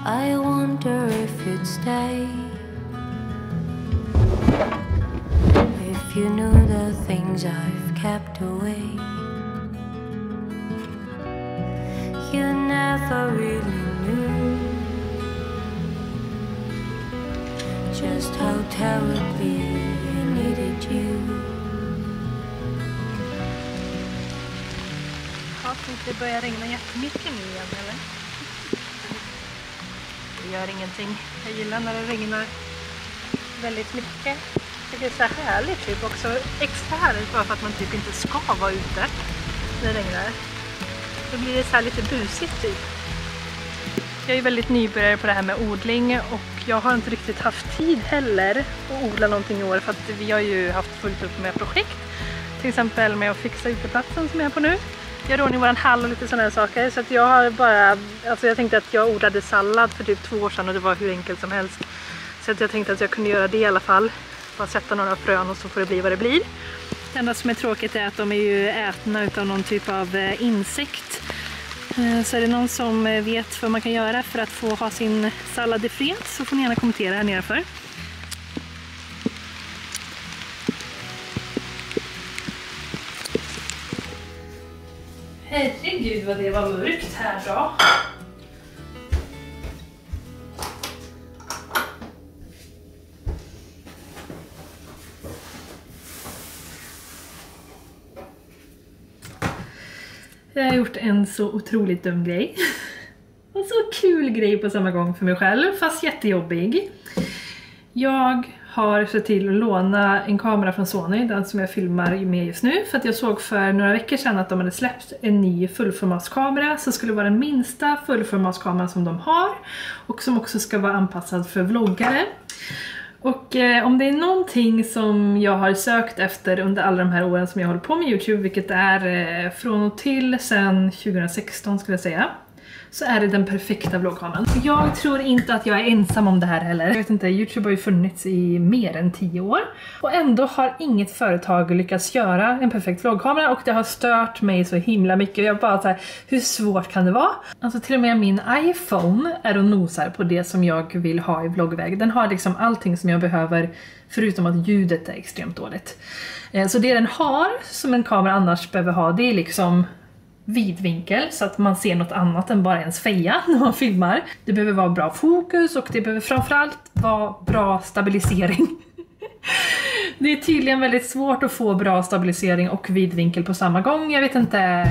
I wonder if you'd stay. If you knew the things I've kept away. You never really knew just how terribly I needed you. Jag tänkte det börjar regna jättemycket nu igen, eller? Det gör ingenting. Jag gillar när det regnar väldigt mycket. Det är så här härligt typ också. Extra härligt bara för att man typ inte ska vara ute när det regnar. Då blir det så här lite busigt typ. Jag är väldigt nybörjare på det här med odling och jag har inte riktigt haft tid heller att odla någonting i år för att vi har ju haft fullt upp med projekt. Till exempel med att fixa uteplatsen som jag är på nu. Jag gör ordning våran hall och lite sådana här saker så att jag har bara, alltså jag tänkte att jag odlade sallad för typ 2 år sedan och det var hur enkelt som helst. Så att jag tänkte att jag kunde göra det i alla fall. Bara sätta några frön och så får det bli vad det blir. Det enda som är tråkigt är att de är ju ätna utav någon typ av insekt. Så är det någon som vet vad man kan göra för att få ha sin sallad i fred så får ni gärna kommentera här nerför. Herregud vad det var mörkt här då. Jag har gjort en så otroligt dum grej. Och så kul grej på samma gång för mig själv, fast jättejobbig. Jag har sett till att låna en kamera från Sony, den som jag filmar med just nu. För att jag såg för några veckor sedan att de hade släppt en ny fullformatskamera. Som skulle vara den minsta fullformatskameran som de har. Och som också ska vara anpassad för vloggare. Och om det är någonting som jag har sökt efter under alla de här åren som jag håller på med YouTube, vilket är från och till sedan 2016 skulle jag säga, så är det den perfekta vloggkameran. Jag tror inte att jag är ensam om det här heller. Jag vet inte, YouTube har ju funnits i mer än 10 år. Och ändå har inget företag lyckats göra en perfekt vloggkamera. Och det har stört mig så himla mycket. Jag bara så här, hur svårt kan det vara? Alltså till och med min iPhone är och nosar på det som jag vill ha i vloggväg. Den har liksom allting som jag behöver förutom att ljudet är extremt dåligt. Så det den har som en kamera annars behöver ha, det är liksom vidvinkel så att man ser något annat än bara ens feja när man filmar. Det behöver vara bra fokus och det behöver framförallt vara bra stabilisering. Det är tydligen väldigt svårt att få bra stabilisering och vidvinkel på samma gång. Jag vet inte.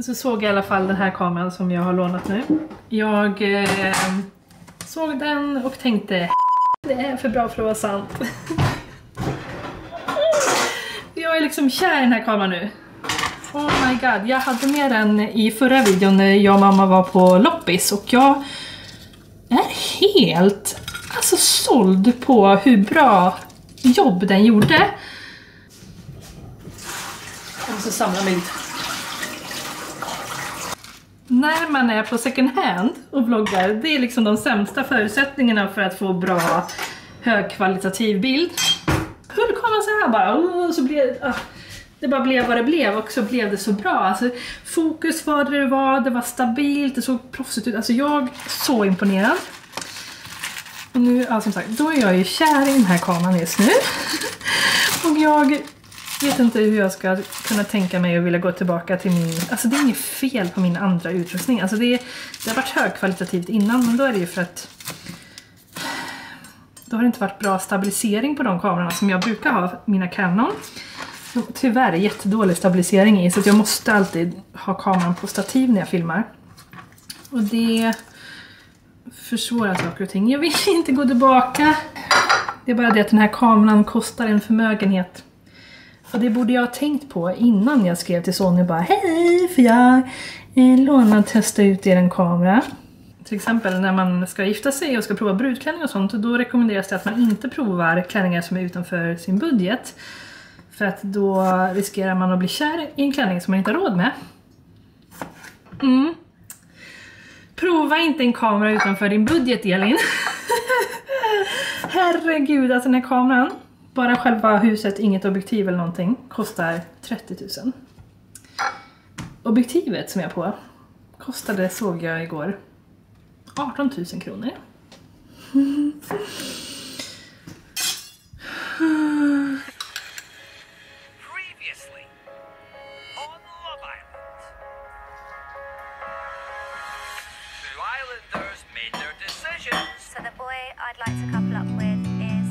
Så såg jag i alla fall den här kameran som jag har lånat nu. Jag såg den och tänkte det är för bra för att vara sant. Jag är liksom kär i den här kameran nu. Oh my god, jag hade med den i förra videon när jag och mamma var på loppis och jag är helt såld på hur bra jobb den gjorde. Jag måste samla mig lite. När man är på second hand och vloggar, det är liksom de sämsta förutsättningarna för att få bra högkvalitativ bild. Hur kommer man så här bara? Och så blir det bara blev vad det blev och så blev det så bra. Alltså, fokus var det var stabilt, det såg proffsigt ut. Alltså jag är så imponerad. Och nu, ja, som sagt, då är jag ju kär i den här kameran just nu. Och jag vet inte hur jag ska kunna tänka mig att vilja gå tillbaka till min... Alltså det är inget fel på min andra utrustning. Alltså det har varit högkvalitativt innan, men då är det ju för att... Då har det inte varit bra stabilisering på de kamerorna som jag brukar ha, mina Canon. Tyvärr är jättedålig stabilisering i så att jag måste alltid ha kameran på stativ när jag filmar. Och det försvårar saker och ting. Jag vill inte gå tillbaka. Det är bara det att den här kameran kostar en förmögenhet. Och det borde jag ha tänkt på innan jag skrev till Sony bara hej, för jag lånar och testar ut er en kamera. Till exempel när man ska gifta sig och ska prova brudklänning och sånt, då rekommenderas det att man inte provar klänningar som är utanför sin budget. För att då riskerar man att bli kär i en klänning som man inte har råd med. Prova inte en kamera utanför din budget, Elin. Herregud, alltså den här kameran, bara själva huset, inget objektiv eller någonting, kostar 30 000. Objektivet som jag är på kostade, såg jag igår, 18 000 kronor. Previously on Love Island. Two islanders made their decisions. So the boy I'd like to couple up with is...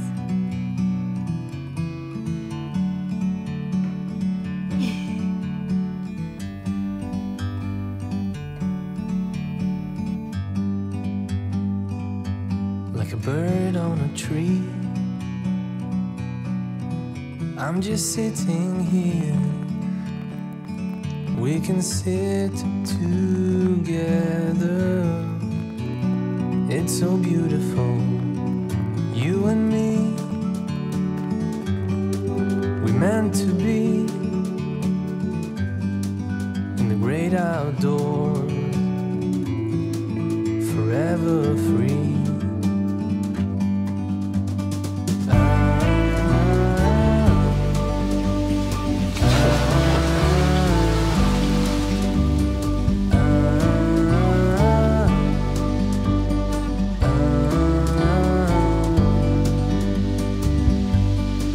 Like a bird on a tree, I'm just sitting here. We can sit together. It's so beautiful, you and me. We meant to be in the great outdoors, forever free.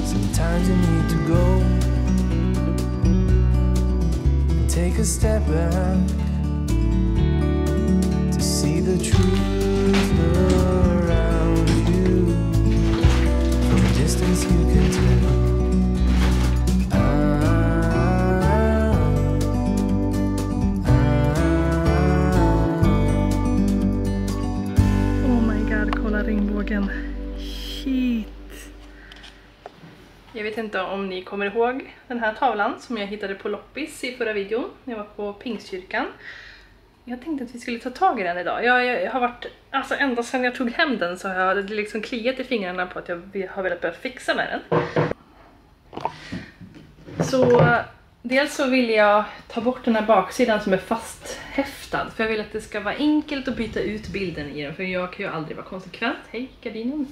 Sometimes you need to go and take a step back to see the truth around you. From a distance you can tell. Oh my god, kolla regnbågen. Shit. Jag vet inte om ni kommer ihåg den här tavlan som jag hittade på loppis i förra videon när jag var på Pingstkyrkan. Jag tänkte att vi skulle ta tag i den idag. Jag har varit, alltså ända sedan jag tog hem den så har jag liksom kliat i fingrarna på att jag har velat börja fixa med den. Så dels så vill jag ta bort den här baksidan som är fasthäftad. För jag vill att det ska vara enkelt att byta ut bilden i den. För jag kan ju aldrig vara konsekvent. Hej, gardinen.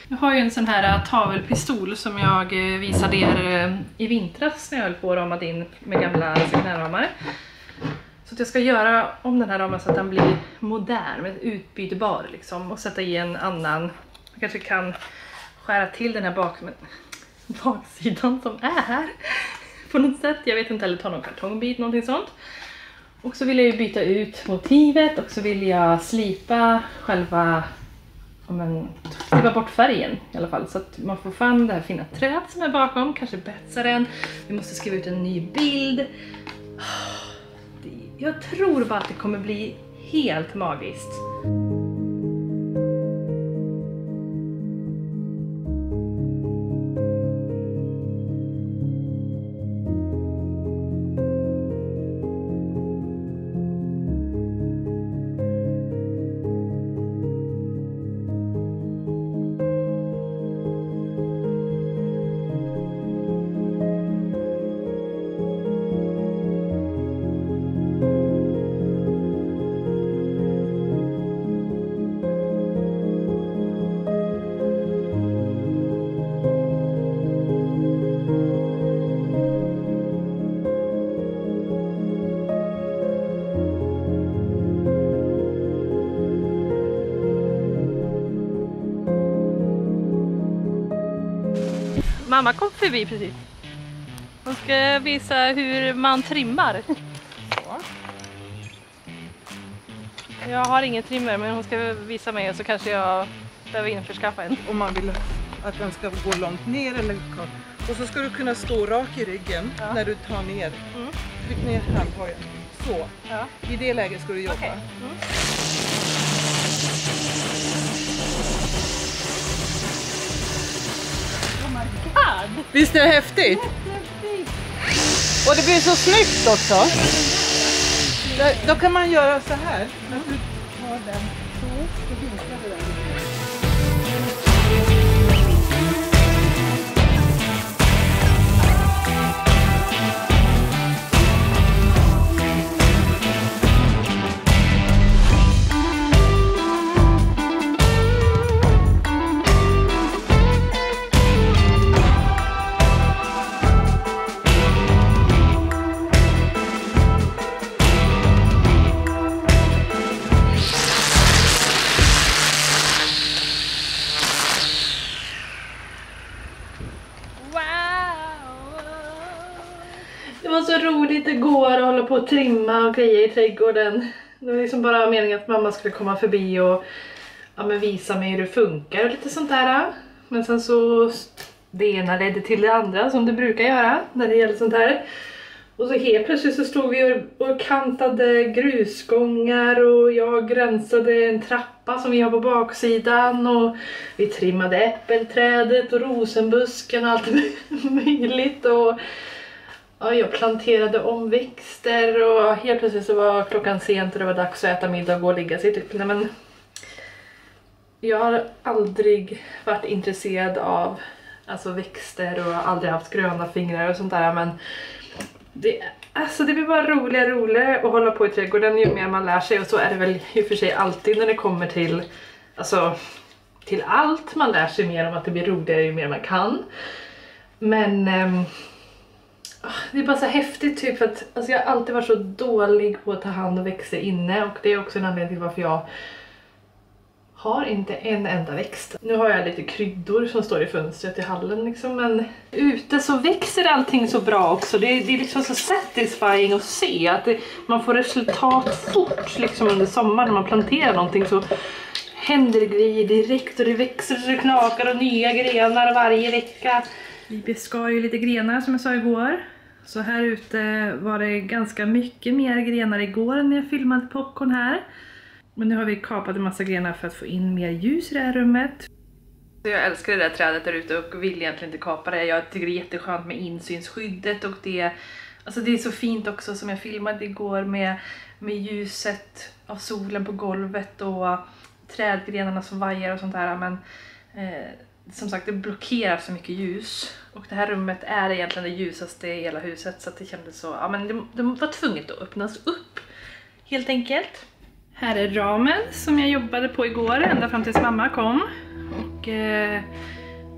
Jag har ju en sån här tavelpistol som jag visade er i vintras när jag höll på att rama in med gamla sekundärramar. Så att jag ska göra om den här ramen så att den blir modern, med utbytbar liksom. Och sätta i en annan. Jag kanske kan skära till den här baksidan som är här. På något sätt, jag vet inte, eller ta någon kartongbit, någonting sånt. Och så vill jag ju byta ut motivet och så vill jag slipa själva, slipa bort färgen i alla fall. Så att man får fram det här fina träet som är bakom, kanske betsar den. Vi måste skriva ut en ny bild. Jag tror bara att det kommer bli helt magiskt. Mamma kom förbi precis. Hon ska visa hur man trimmar. Jag har ingen trimmer, men hon ska visa mig, och så kanske jag behöver införskaffa en. Om man vill att den ska gå långt ner eller kort. Och så ska du kunna stå rak i ryggen när du tar ner. Tryck ner handtagen. Så. Ja. I det läget ska du jobba. Okay. Visst är det häftigt? Och det blir så snyggt också. Då kan man göra så här. När du tar den så vinklar du den. så roligt igår att hålla på att trimma och grejer i trädgården. Det var liksom bara meningen att mamma skulle komma förbi och visa mig hur det funkar och lite sånt där. Men sen så det ena ledde till det andra som det brukar göra när det gäller sånt här. Och så helt plötsligt så stod vi och kantade grusgångar och jag rensade en trappa som vi har på baksidan och vi trimmade äppelträdet och rosenbusken och allt möjligt och ja, jag planterade om växter och helt plötsligt så var klockan sent och det var dags att äta middag och gå och ligga sig typ. Nej, men jag har aldrig varit intresserad av växter och aldrig haft gröna fingrar och sånt där, men det blir bara roligare att hålla på i trädgården ju mer man lär sig, och så är det väl i och för sig alltid när det kommer till till allt. Man lär sig mer om att det blir roligare ju mer man kan. Men det är bara så häftigt typ, för att jag har alltid varit så dålig på att ta hand om växter inne, och det är också en anledning till varför jag har inte en enda växt. Nu har jag lite kryddor som står i fönstret i hallen liksom, men ute så växer allting så bra också. Det är liksom så satisfying att se att man får resultat fort liksom under sommaren när man planterar någonting, så händer det grejer direkt och det växer så det knakar och nya grenar varje vecka. Vi beskar ju lite grenar som jag sa igår. Så här ute var det ganska mycket mer grenar igår när jag filmade popcorn här. Men nu har vi kapat en massa grenar för att få in mer ljus i det här rummet. Jag älskar det där trädet där ute och vill egentligen inte kapa det. Jag tycker det är jätteskönt med insynsskyddet, och det är så fint också som jag filmade igår med ljuset av solen på golvet och trädgrenarna som vajar och sånt där. Men som sagt, det blockerar så mycket ljus. Och det här rummet är egentligen det ljusaste i hela huset, så att det kändes så, ja men det var tvunget att öppnas upp helt enkelt. Här är ramen som jag jobbade på igår ända fram tills mamma kom. Och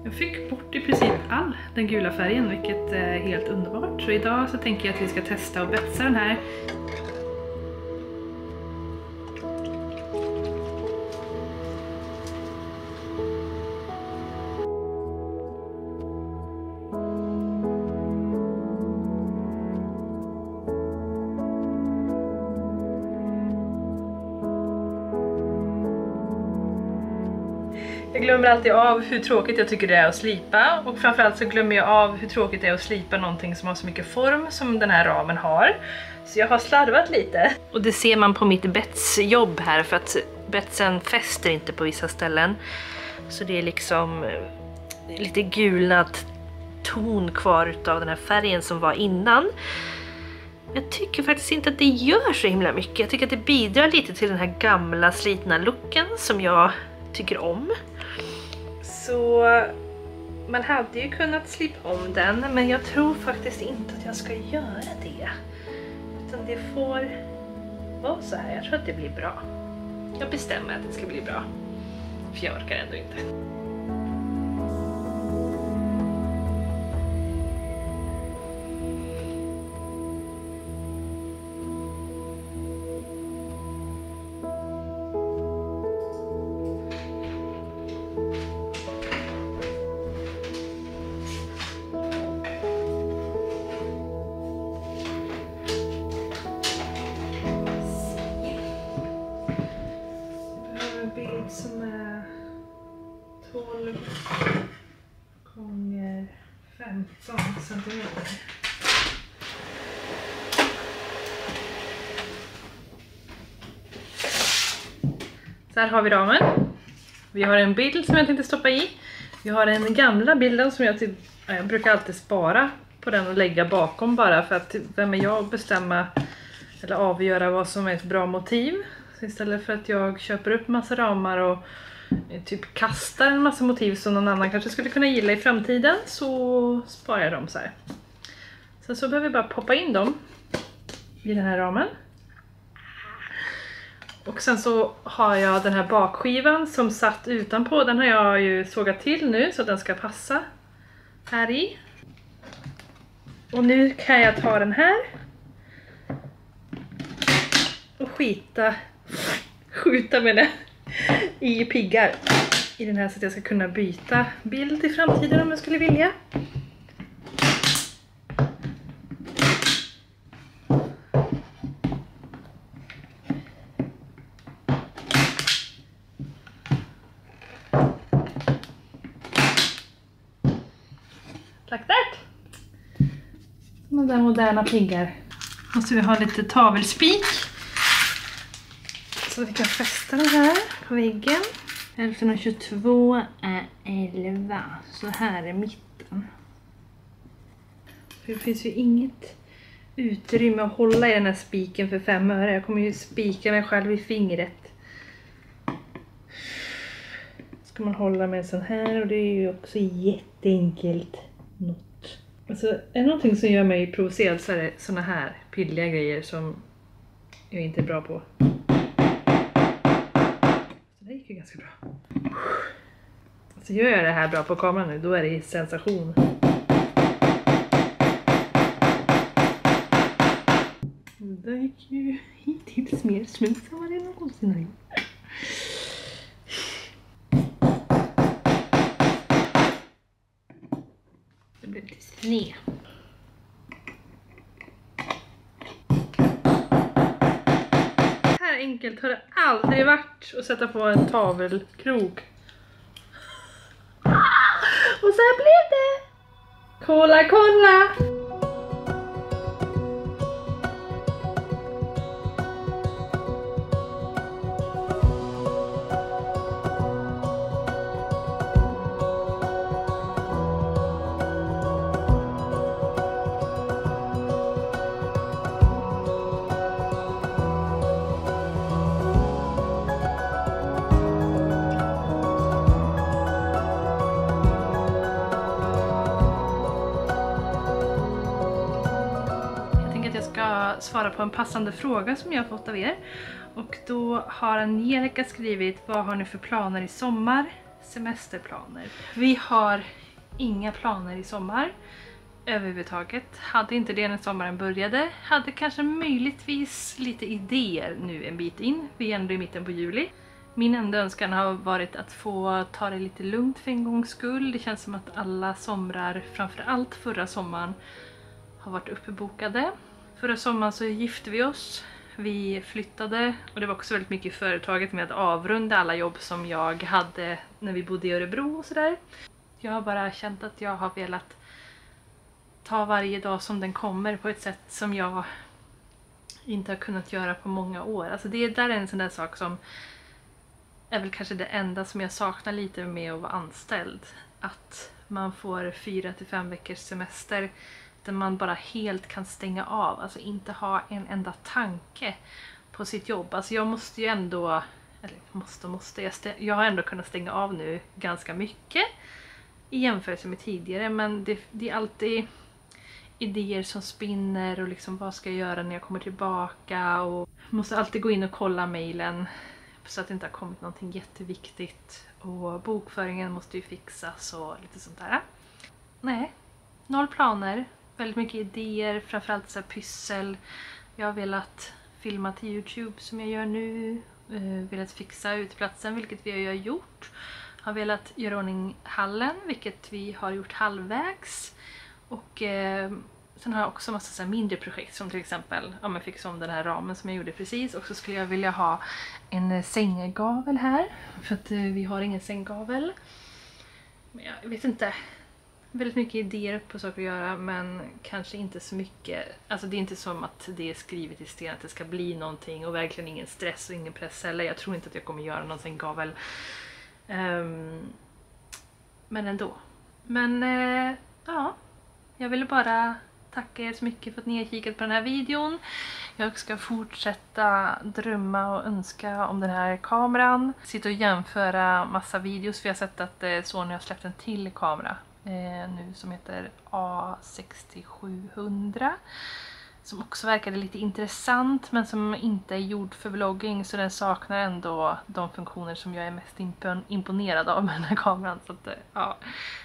jag fick bort i princip all den gula färgen, vilket är helt underbart. Så idag så tänker jag att vi ska testa och betsa den här. Jag glömmer alltid av hur tråkigt jag tycker det är att slipa, och framförallt så glömmer jag av hur tråkigt det är att slipa någonting som har så mycket form som den här ramen har. Så jag har slarvat lite. Och det ser man på mitt betsjobb här, för att betsen fäster inte på vissa ställen. Så det är liksom lite gulnat ton kvar utav den här färgen som var innan. Jag tycker faktiskt inte att det gör så himla mycket. Jag tycker att det bidrar lite till den här gamla slitna looken som jag tycker om. Så man hade ju kunnat slipa om den, men jag tror faktiskt inte att jag ska göra det. Utan det får vara så här. Jag tror att det blir bra. Jag bestämmer att det ska bli bra. För jag orkar ändå inte. Som är 12 gånger 15 centimeter. Så här har vi ramen. Vi har en bild som jag tänkte stoppa i. Vi har den gamla bilden som jag brukar alltid spara på den och lägga bakom, bara för att vem är jag att bestämma eller avgöra vad som är ett bra motiv. Så istället för att jag köper upp massa ramar och typ kastar en massa motiv som någon annan kanske skulle kunna gilla i framtiden, så sparar jag dem så här. Sen så behöver vi bara poppa in dem i den här ramen. Och sen så har jag den här bakskivan som satt utanpå. Den har jag ju sågat till nu så att den ska passa här i. Och nu kan jag ta den här och skjuta med den i piggar i den här, så att jag ska kunna byta bild i framtiden om jag skulle vilja. Like that! Såna där moderna piggar. Måste vi ha lite tavelspik. Så vi kan fästa den här på väggen. Hälften av 22 är 11. Så här är mitten. För det finns ju inget utrymme att hålla i den här spiken för 5 öre. Jag kommer ju spika mig själv i fingret. Ska man hålla med en sån här, och det är ju också jätteenkelt. Alltså, är det någonting som gör mig provocerad så är det såna här pilliga grejer som jag inte är bra på. Så det gick ju ganska bra. Alltså, gör jag det här bra på kameran nu, då är det sensation. Det gick ju hittills mer smooth än vad det någonsin har gjort. Det blir lite sned. Här enkelt har det aldrig varit att sätta på en tavelkrok. Och så här blev det! Kolla, kolla! Svara på en passande fråga som jag har fått av er. Och då har Angelica skrivit: vad har ni för planer i sommar? Semesterplaner. Vi har inga planer i sommar överhuvudtaget. Hade inte det när sommaren började. Hade kanske möjligtvis lite idéer nu en bit in. Vi är ändå i mitten på juli. Min enda önskan har varit att få ta det lite lugnt för en gångs skull. Det känns som att alla somrar, framförallt förra sommaren, har varit uppbokade. Förra sommaren så gifte vi oss, vi flyttade, och det var också väldigt mycket i företaget med att avrunda alla jobb som jag hade när vi bodde i Örebro och sådär. Jag har bara känt att jag har velat ta varje dag som den kommer på ett sätt som jag inte har kunnat göra på många år. Alltså det där är en sån där sak som är väl kanske det enda som jag saknar lite med att vara anställd. Att man får 4 till 5 veckors semester där man bara helt kan stänga av, alltså inte ha en enda tanke på sitt jobb. Alltså jag måste ju ändå, eller jag har ändå kunnat stänga av nu ganska mycket i jämförelse med tidigare, men det är alltid idéer som spinner och liksom vad ska jag göra när jag kommer tillbaka, och måste alltid gå in och kolla mejlen så att det inte har kommit någonting jätteviktigt, och bokföringen måste ju fixas och lite sånt där. Nej, 0 planer. Väldigt mycket idéer, framförallt så här pyssel. Jag har velat filma till YouTube som jag gör nu. Velat fixa utplatsen, vilket vi har gjort. Har velat göra ordning hallen, vilket vi har gjort halvvägs. Och sen har jag också massa så här mindre projekt, som till exempel fixa om den här ramen som jag gjorde precis. Och så skulle jag vilja ha en sänggavel här, för att vi har ingen sänggavel. Men jag vet inte. Väldigt mycket idéer på saker att göra, men kanske inte så mycket. Alltså det är inte som att det är skrivet i sten att det ska bli någonting, och verkligen ingen stress och ingen press heller. Jag tror inte att jag kommer göra någon sänggavel. Men ändå. Men ja, jag ville bara tacka er så mycket för att ni har kikat på den här videon. Jag ska fortsätta drömma och önska om den här kameran. Sitta och jämföra massa videos, för jag har sett att Sony har släppt en till kamera nu som heter A6700, som också verkade lite intressant, men som inte är gjord för vlogging, så den saknar ändå de funktioner som jag är mest imponerad av med den här kameran. Så att, ja,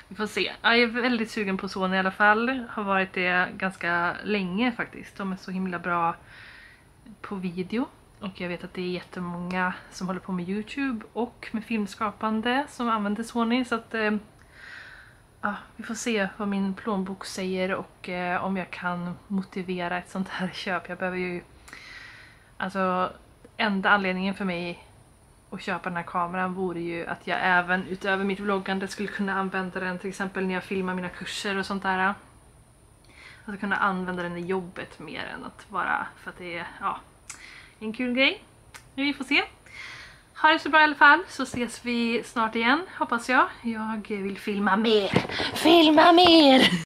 vi får se. Jag är väldigt sugen på Sony i alla fall. Har varit det ganska länge faktiskt. De är så himla bra på video. Och jag vet att det är jättemånga som håller på med YouTube och med filmskapande som använder Sony. Så att ja, vi får se vad min plånbok säger och om jag kan motivera ett sånt här köp. Jag behöver ju, alltså enda anledningen för mig att köpa den här kameran vore ju att jag även utöver mitt vloggande skulle kunna använda den till exempel när jag filmar mina kurser och sånt där. Att kunna använda den i jobbet mer än att bara för att det är en kul grej. Men vi får se. Ha det så bra i alla fall, så ses vi snart igen hoppas jag. Jag vill filma mer. Filma mer!